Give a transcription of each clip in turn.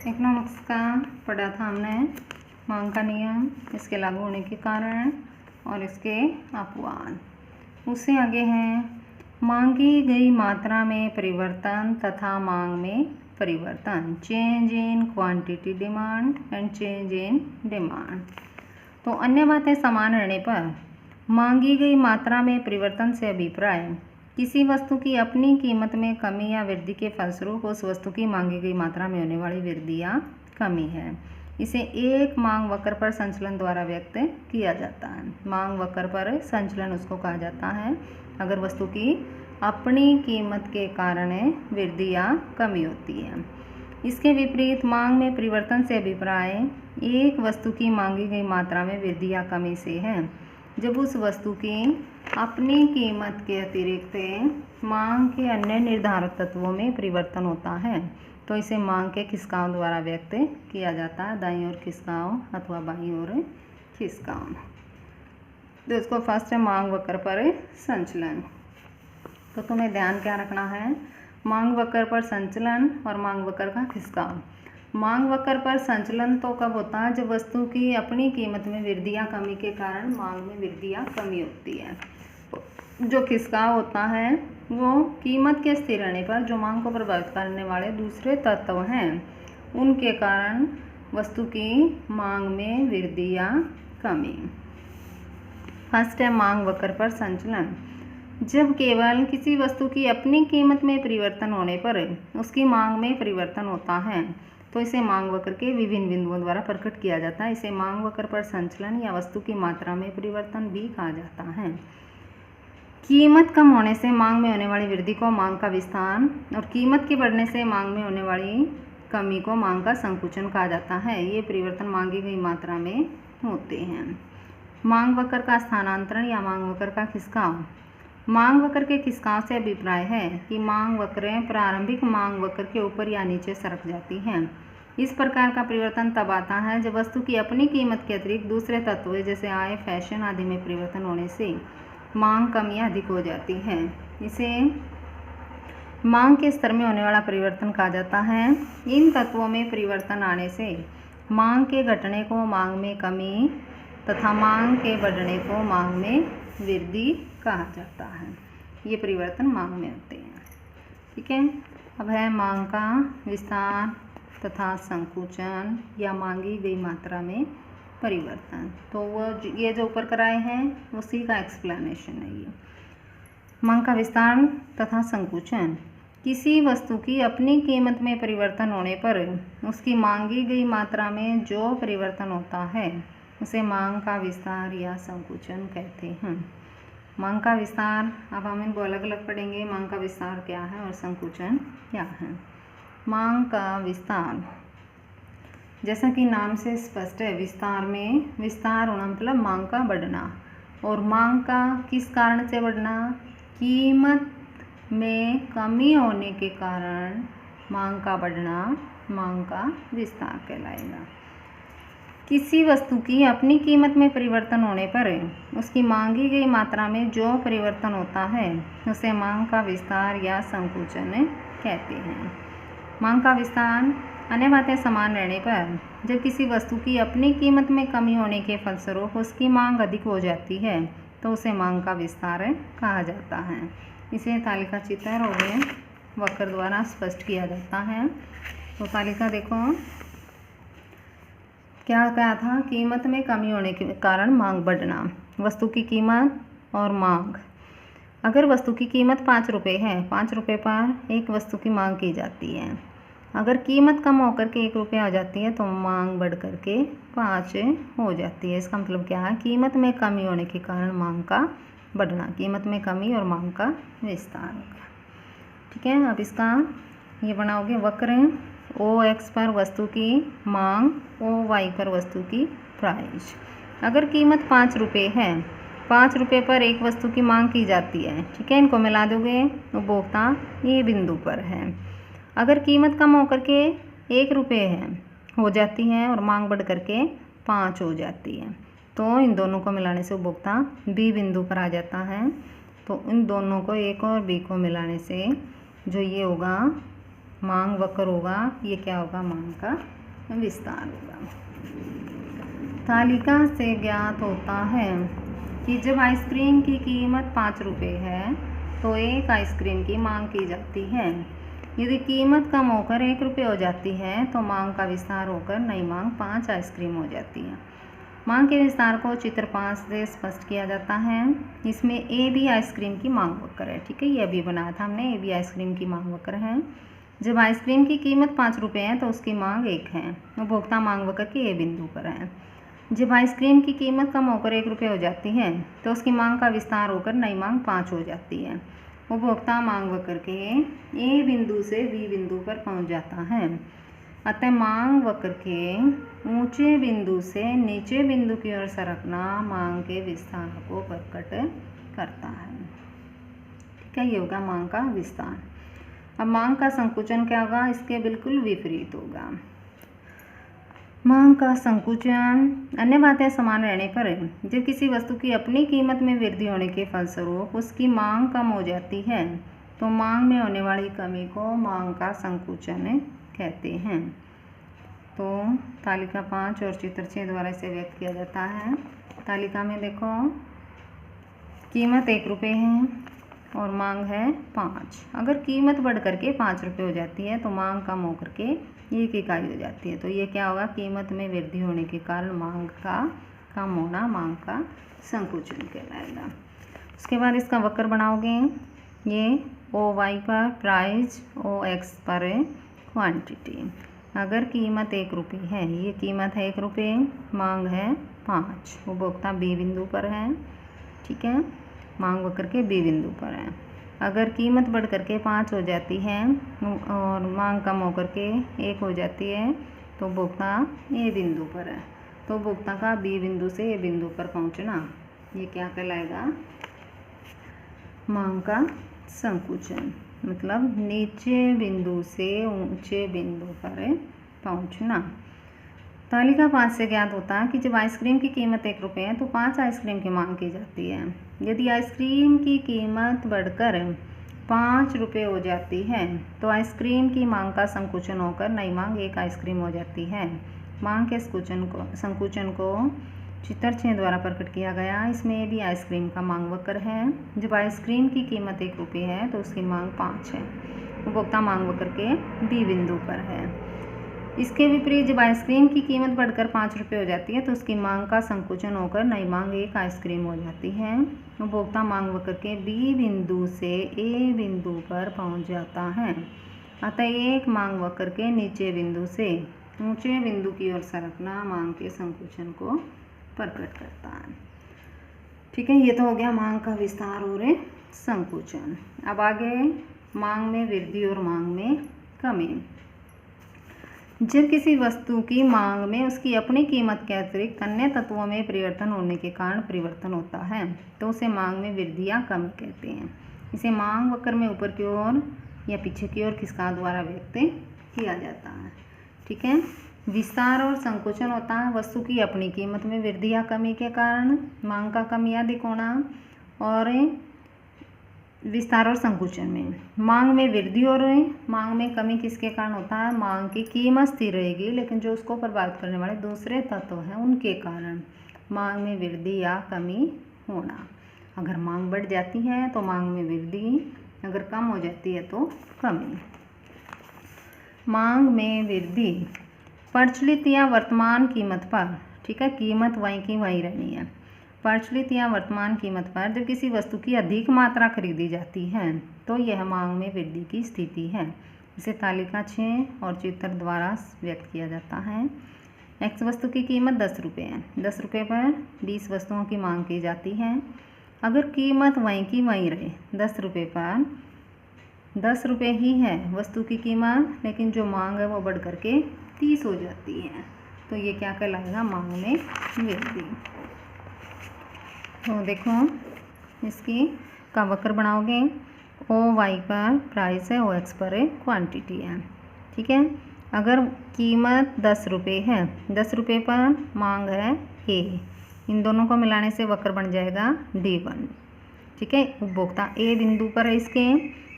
Economics का पढ़ा था हमने मांग का नियम, इसके लागू होने के कारण और इसके अपवाद। उससे आगे हैं मांगी गई मात्रा में परिवर्तन तथा मांग में परिवर्तन, change in quantity demand and change in demand. तो अन्य बातें समान रहने पर मांगी गई मात्रा में परिवर्तन से अभिप्राय किसी वस्तु की अपनी कीमत में कमी या वृद्धि के फलस्वरूप उस वस्तु की मांगी गई मात्रा में होने वाली वृद्धि या कमी है। इसे एक मांग वक्र पर संचलन द्वारा व्यक्त किया जाता है। मांग वक्र पर संचलन उसको कहा जाता है अगर वस्तु की अपनी कीमत के कारण वृद्धि या कमी होती है। इसके विपरीत मांग में परिवर्तन से अभिप्राय एक वस्तु की मांगी गई मात्रा में वृद्धि या कमी से है जब उस वस्तु की अपनी कीमत के अतिरिक्त मांग के अन्य निर्धारक तत्वों में परिवर्तन होता है। तो इसे मांग के खिसकाव द्वारा व्यक्त किया जाता है, दाईं ओर खिसकाव अथवा बाईं ओर खिसकाव। तो इसको फर्स्ट है मांग वक्र पर संचलन। तो तुम्हें ध्यान क्या रखना है, मांग वक्र पर संचलन और मांग वक्र का खिसकाव। मांग वक्र पर संचलन तो कब होता है जब वस्तु की अपनी कीमत में वृद्धि या कमी के कारण मांग में वृद्धि या कमी होती है। जो खिसकाव होता है वो कीमत के स्थिर रहने पर जो मांग को प्रभावित करने वाले दूसरे तत्व हैं उनके कारण वस्तु की मांग में वृद्धि या कमी। फर्स्ट है मांग वक्र पर संचलन। जब केवल किसी वस्तु की अपनी कीमत में परिवर्तन होने पर उसकी मांग में परिवर्तन होता है तो इसे मांग वक्र के विभिन्न बिंदुओं द्वारा प्रकट किया जाता है। इसे मांग वक्र पर संचलन या वस्तु की मात्रा में परिवर्तन भी कहा जाता है। कीमत कम होने से मांग में होने वाली वृद्धि को मांग का विस्तार और कीमत के बढ़ने से मांग में होने वाली कमी को मांग का संकुचन कहा जाता है। ये परिवर्तन मांगी गई मात्रा में होते हैं। मांग वक्र का स्थानांतरण या मांग वक्र का खिसकाव। मांग वक्र के खिसकाव से अभिप्राय है कि मांग वक्र प्रारंभिक मांग वक्र के ऊपर या नीचे सरक जाती है। इस प्रकार का परिवर्तन तब आता है जब वस्तु की अपनी कीमत के अतिरिक्त दूसरे तत्व जैसे आय, फैशन आदि में परिवर्तन होने से मांग कम या अधिक हो जाती है। इसे मांग के स्तर में होने वाला परिवर्तन कहा जाता है। इन तत्वों में परिवर्तन आने से मांग के घटने को मांग में कमी तथा मांग के बढ़ने को मांग में वृद्धि कहा जाता है। ये परिवर्तन मांग में होते हैं। ठीक है, अब है मांग का विस्तार तथा संकुचन या मांगी गई मात्रा में परिवर्तन। तो वो ये जो ऊपर कराए हैं उसी का एक्सप्लेनेशन है ये। मांग का विस्तार तथा संकुचन। किसी वस्तु की अपनी कीमत में परिवर्तन होने पर उसकी मांगी गई मात्रा में जो परिवर्तन होता है उसे मांग का विस्तार या संकुचन कहते हैं। मांग का विस्तार, अब हम इनको अलग अलग पढ़ेंगे। मांग का विस्तार क्या है और संकुचन क्या है। मांग का विस्तार, जैसा कि नाम से स्पष्ट है, विस्तार में विस्तार होना मतलब मांग का बढ़ना। और मांग का किस कारण से बढ़ना, कीमत में कमी होने के कारण मांग का बढ़ना मांग का विस्तार कहलाएगा। किसी वस्तु की अपनी कीमत में परिवर्तन होने पर उसकी मांगी गई मात्रा में जो परिवर्तन होता है उसे मांग का विस्तार या संकुचन कहते हैं। मांग का विस्तार, अन्य बातें समान रहने पर जब किसी वस्तु की अपनी कीमत में कमी होने के फलस्वरूप उसकी मांग अधिक हो जाती है तो उसे मांग का विस्तार कहा जाता है। इसे तालिका चित्र और वक्र द्वारा स्पष्ट किया जाता है। तो तालिका देखो क्या कहा था, कीमत में कमी होने के कारण मांग बढ़ना, वस्तु की कीमत और मांग। अगर वस्तु की कीमत 5 रुपये है, 5 रुपये पर एक वस्तु की मांग की जाती है। अगर कीमत कम होकर के 1 रुपया आ जाती है तो मांग बढ़ कर के 5 हो जाती है। इसका मतलब क्या है, कीमत में कमी होने के कारण मांग का बढ़ना, कीमत में कमी और मांग का विस्तार होगा। ठीक है, अब इसका ये बनाओगे वक्र। OX पर वस्तु की मांग, OY पर वस्तु की प्राइस। अगर कीमत 5 रुपये है, 5 रुपये पर एक वस्तु की मांग की जाती है। ठीक है, इनको मिला दोगे, उपभोक्ता ये बिंदु पर है। अगर कीमत कम होकर के 1 रुपये है हो जाती है और मांग बढ़ करके 5 हो जाती है तो इन दोनों को मिलाने से उपभोक्ता B बिंदु पर आ जाता है। तो इन दोनों को A को और B को मिलाने से जो ये होगा मांग वक्र होगा, ये क्या होगा, मांग का विस्तार होगा। तालिका से ज्ञात होता है कि जब आइसक्रीम की कीमत 5 रुपये है तो एक आइसक्रीम की मांग की जाती है। यदि कीमत कम होकर 1 रुपये हो जाती है तो मांग का विस्तार होकर नई मांग 5 आइसक्रीम हो जाती है। मांग के विस्तार को चित्र 5 से स्पष्ट किया जाता है। इसमें ए बी आइसक्रीम की मांग वक्र है, ठीक है, ये अभी बनाया था हमने, ए बी आइसक्रीम की मांग वक्र है। जब आइसक्रीम की कीमत 5 रुपये है तो उसकी मांग 1 है, उपभोक्ता मांग वक्र के ए बिंदु पर है। जब आइसक्रीम की कीमत कम होकर 1 रुपये हो जाती है तो उसकी मांग का विस्तार होकर नई मांग 5 हो जाती है। उपभोक्ता मांग वक्र के ए बिंदु से बी बिंदु पर पहुंच जाता है। अतः मांग वक्र के ऊंचे बिंदु से नीचे बिंदु की ओर सरकना मांग के विस्तार को प्रकट करता है, ठीक है, ये होगा मांग का विस्तार। अब मांग का संकुचन क्या होगा, इसके बिल्कुल विपरीत होगा। मांग का संकुचन अन्य बातें समान रहने पर जब किसी वस्तु की अपनी कीमत में वृद्धि होने के फलस्वरूप उसकी मांग कम हो जाती है तो मांग में होने वाली कमी को मांग का संकुचन कहते हैं। तो तालिका 5 और चित्र 6 द्वारा इसे व्यक्त किया जाता है। तालिका में देखो कीमत 1 रुपये है और मांग है 5। अगर कीमत बढ़ करके 5 रुपये हो जाती है तो मांग कम होकर के 1 इकाई हो जाती है। तो ये क्या होगा, कीमत में वृद्धि होने के कारण मांग का कम होना मांग का संकुचन कहलाएगा। उसके बाद इसका वक्र बनाओगे, ये ओ वाई पर प्राइस, ओ एक्स पर क्वांटिटी। अगर कीमत 1 रुपये है, ये कीमत है 1 रुपये, मांग है 5, उपभोक्ता बी बिंदु पर है, ठीक है, मांग वक्र के बी बिंदु पर है। अगर कीमत बढ़ करके 5 हो जाती है और मांग कम होकर के 1 हो जाती है तो उपभोक्ता ए बिंदु पर है। तो उपभोक्ता का बी बिंदु से ए बिंदु पर पहुंचना, ये क्या कहलाएगा, मांग का संकुचन, मतलब नीचे बिंदु से ऊंचे बिंदु पर पहुंचना। तालिका 5 से ज्ञात होता है कि जब आइसक्रीम की कीमत 1 रुपये है तो 5 आइसक्रीम की मांग की जाती है। यदि आइसक्रीम की कीमत बढ़कर 5 रुपये हो जाती है तो आइसक्रीम की मांग का संकुचन होकर नई मांग 1 आइसक्रीम हो जाती है। मांग के संकुचन को चित्र 6 द्वारा प्रकट किया गया। इसमें भी आइसक्रीम का मांग वक्र है। जब आइसक्रीम की कीमत 1 रुपये है तो उसकी मांग 5 है, उपभोक्ता मांग वक्र के बी बिंदु पर है। इसके विपरीत जब आइसक्रीम की कीमत बढ़कर 5 रुपये हो जाती है तो उसकी मांग का संकुचन होकर नई मांग 1 आइसक्रीम हो जाती है। उपभोक्ता मांग वक्र के बी बिंदु से ए बिंदु पर पहुंच जाता है। अतः एक मांग वक्र के नीचे बिंदु से ऊंचे बिंदु की ओर सरकना मांग के संकुचन को प्रकट करता है, ठीक है। ये तो हो गया मांग का विस्तार और संकुचन। अब आगे मांग में वृद्धि और मांग में कमी। जब किसी वस्तु की मांग में उसकी अपनी कीमत के अतिरिक्त अन्य तत्वों में परिवर्तन होने के कारण परिवर्तन होता है तो उसे मांग में वृद्धि या कमी कहते हैं। इसे मांग वक्र में ऊपर की ओर या पीछे की ओर खिसकाव द्वारा व्यक्त किया जाता है, ठीक है। विस्तार और संकुचन होता है वस्तु की अपनी कीमत में वृद्धि या कमी के कारण मांग का कम या अधिक होना, और विस्तार और संकुचन में मांग में वृद्धि और मांग में कमी किसके कारण होता है, मांग की कीमत स्थिर रहेगी लेकिन जो उसको प्रभावित करने वाले दूसरे तत्व हैं उनके कारण मांग में वृद्धि या कमी होना। अगर मांग बढ़ जाती है तो मांग में वृद्धि, अगर कम हो जाती है तो कमी। मांग में वृद्धि प्रचलित या वर्तमान कीमत पर, ठीक है, कीमत वहीं की वहीं रहनी है। प्रचलित या वर्तमान कीमत पर जब किसी वस्तु की अधिक मात्रा खरीदी जाती है तो यह मांग में वृद्धि की स्थिति है। इसे तालिका 6 और चित्र द्वारा व्यक्त किया जाता है। एक्स वस्तु की कीमत 10 रुपये है। 10 रुपये पर 20 वस्तुओं की मांग की जाती है। अगर कीमत वहीं की वहीं रहे, 10 रुपये पर 10 रुपये ही है वस्तु की कीमत, लेकिन जो मांग है वो बढ़ करके 30 हो जाती है, तो ये क्या कहलाएगा, मांग में वृद्धि। तो देखो इसकी का वक्र बनाओगे, ओ वाई पर प्राइस है, ओ एक्स पर क्वांटिटी है, ठीक है। अगर कीमत 10 रुपये है, 10 रुपये पर मांग है ए, इन दोनों को मिलाने से वक्र बन जाएगा D1, ठीक है। उपभोक्ता ए बिंदु पर है इसके।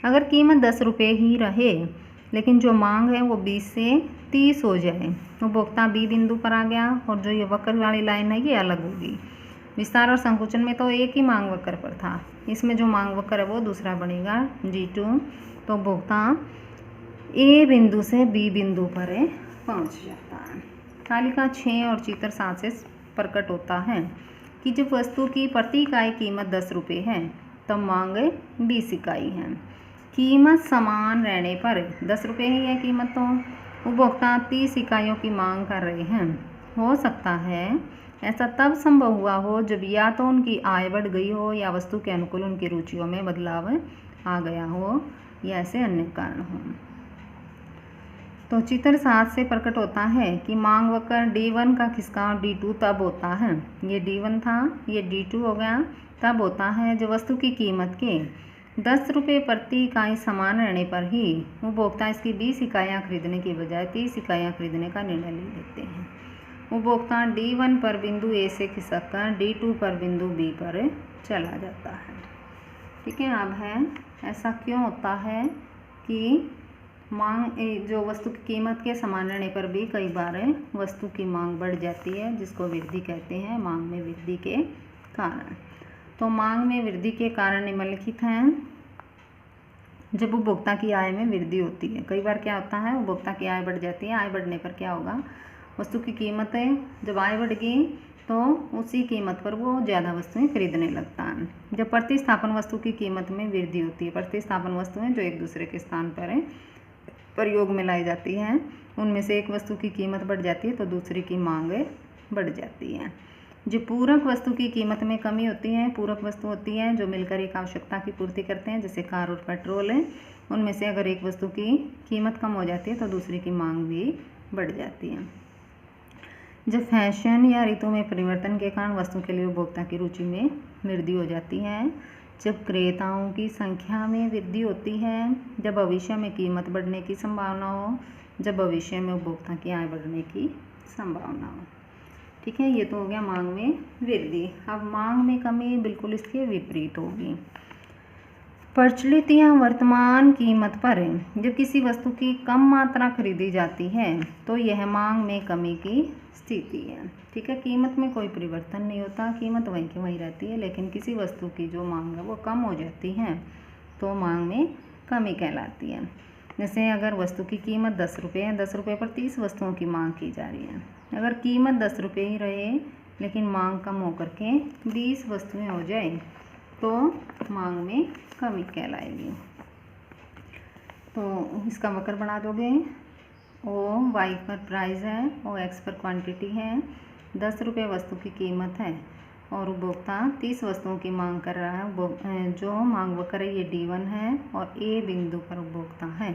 अगर कीमत 10 रुपये ही रहे लेकिन जो मांग है वो 20 से 30 हो जाए। उपभोक्ता बी बिंदु पर आ गया और जो ये वक्र वाली लाइन है ये अलग होगी। विस्तार और संकुचन में तो एक ही मांग वक्र पर था, इसमें जो मांग वक्र है वो दूसरा बनेगा G2। तो उपभोक्ता ए बिंदु से बी बिंदु पर पहुंच जाता है। तालिका 6 और चित्र 7 से प्रकट होता है कि जब वस्तु की प्रति इकाई कीमत 10 रुपये है तब मांग 20 इकाई है। कीमत समान रहने पर 10 रुपये ही है कीमत, तो उपभोक्ता 30 इकाइयों की मांग कर रहे हैं। हो सकता है ऐसा तब संभव हुआ हो जब या तो उनकी आय बढ़ गई हो या वस्तु के अनुकूल उनकी रुचियों में बदलाव आ गया हो या ऐसे अन्य कारण हों। तो चित्र 7 से प्रकट होता है कि मांग वक्र D1 का खिसकाव D2 तब होता है, ये D1 था ये D2 हो गया, तब होता है जब वस्तु की कीमत के 10 रुपये प्रति इकाई समान रहने पर ही उपभोक्ता इसकी 20 इकाइयाँ खरीदने की बजाय 30 इकाइयाँ खरीदने का निर्णय ले लेते हैं। उपभोक्ता D1 पर बिंदु ए से खिसककर D2 पर बिंदु बी पर चला जाता है। ठीक है, अब है ऐसा क्यों होता है कि मांग जो वस्तु की कीमत के समान रहने पर भी कई बार वस्तु की मांग बढ़ जाती है, जिसको वृद्धि कहते हैं, मांग में वृद्धि के कारण। तो मांग में वृद्धि के कारण निम्नलिखित हैं। जब उपभोक्ता की आय में वृद्धि होती है, कई बार क्या होता है उपभोक्ता की आय बढ़ जाती है। आय बढ़ने पर क्या होगा, वस्तु की कीमत है, जब आय बढ़ गई तो उसी कीमत पर वो ज़्यादा वस्तुएं खरीदने लगता है। जब प्रतिस्थापन वस्तु की कीमत में वृद्धि होती है, प्रतिस्थापन वस्तुएं जो एक दूसरे के स्थान पर प्रयोग में लाई जाती हैं, उनमें से एक वस्तु की कीमत बढ़ जाती है तो दूसरी की मांग बढ़ जाती है। जो पूरक वस्तु की कीमत में कमी होती है, पूरक वस्तु होती है जो मिलकर एक आवश्यकता की पूर्ति करते हैं, जैसे कार और पेट्रोल है, उनमें से अगर एक वस्तु की कीमत कम हो जाती है तो दूसरी की मांग भी बढ़ जाती है। जब फैशन या ऋतु में परिवर्तन के कारण वस्तु के लिए उपभोक्ता की रुचि में वृद्धि हो जाती है। जब क्रेताओं की संख्या में वृद्धि होती है। जब भविष्य में कीमत बढ़ने की संभावना हो। जब भविष्य में उपभोक्ता की आय बढ़ने की संभावना हो। ठीक है, ये तो हो गया मांग में वृद्धि। अब मांग में कमी बिल्कुल इसके विपरीत होगी। प्रचलित या वर्तमान कीमत पर जब किसी वस्तु की कम मात्रा खरीदी जाती है तो यह मांग में कमी की स्थिति है। ठीक है, कीमत में कोई परिवर्तन नहीं होता, कीमत वहीं की वहीं रहती है, लेकिन किसी वस्तु की जो मांग है वो कम हो जाती है तो मांग में कमी कहलाती है। जैसे अगर वस्तु की कीमत 10 रुपये है, 10 रुपये पर 30 वस्तुओं की मांग की जा रही है। अगर कीमत 10 रुपये ही रहे लेकिन मांग कम होकर के 20 वस्तुएं हो जाए तो मांग में कमी कहलाएगी। तो इसका वक्र बना दोगे। ओ वाई पर प्राइस है, ओ एक्स पर क्वांटिटी है, 10 रुपये वस्तु की कीमत है और उपभोक्ता 30 वस्तुओं की मांग कर रहा है। जो मांग वक्र है ये D1 है और ए बिंदु पर उपभोक्ता है।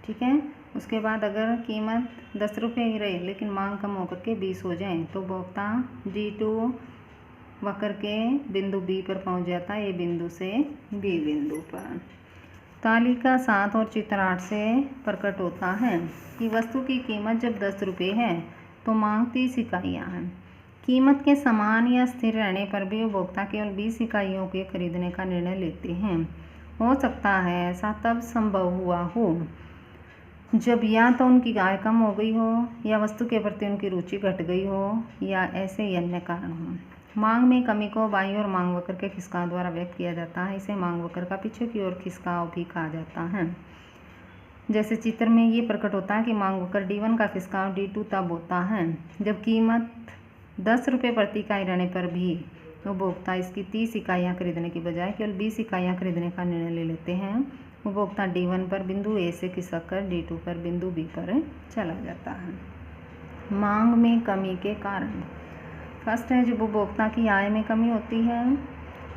ठीक है, उसके बाद अगर कीमत 10 रुपये ही रहे लेकिन मांग कम होकर के 20 हो जाए तो उपभोक्ता D2 वक्र के बिंदु बी पर पहुंच जाता है, ए बिंदु से बी बिंदु पर। तालिका 7 और चित्र 8 से प्रकट होता है कि वस्तु की कीमत जब 10 रुपये है तो मांग 30 इकाइयाँ हैं। कीमत के समान या स्थिर रहने पर भी उपभोक्ता केवल 20 इकाइयों के खरीदने का निर्णय लेते हैं। हो सकता है ऐसा तब संभव हुआ हो जब या तो उनकी आय कम हो गई हो या वस्तु के प्रति उनकी रुचि घट गई हो या ऐसे ही अन्य कारण हों। मांग में कमी को बाईं ओर मांग वक्र के खिसकाव द्वारा व्यक्त किया जाता है। इसे मांग वक्र का पीछे की ओर खिसकाव भी कहा जाता है। जैसे चित्र में ये प्रकट होता है कि मांग वक्र D1 का खिसकाव D2 तब होता है जब कीमत 10 रुपये प्रति इकाई रहने पर भी उपभोक्ता इसकी 30 इकाइयाँ खरीदने की बजाय केवल 20 इकाइयाँ खरीदने का निर्णय ले लेते हैं। उपभोक्ता D1 पर बिंदु ए से खिसककर D2 पर बिंदु बी पर चला जाता है। मांग में कमी के कारण फर्स्ट है जब उपभोक्ता की आय में कमी होती है,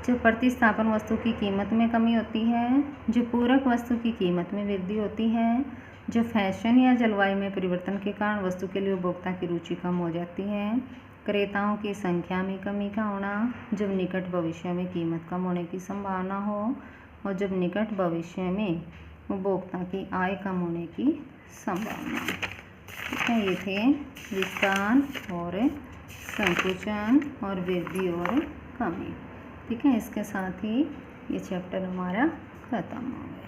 जब प्रतिस्थापन वस्तु की कीमत में कमी होती है, जो पूरक वस्तु की कीमत में वृद्धि होती है, जो फैशन या जलवायु में परिवर्तन के कारण वस्तु के लिए उपभोक्ता की रुचि कम हो जाती है, क्रेताओं की संख्या में कमी का होना, जब निकट भविष्य में कीमत कम होने की संभावना हो और जब निकट भविष्य में उपभोक्ता की आय कम होने की संभावना। ठीक है, ये थे विस्तार और संकुचन और वृद्धि और कमी। ठीक है, इसके साथ ही ये चैप्टर हमारा खत्म हो गया।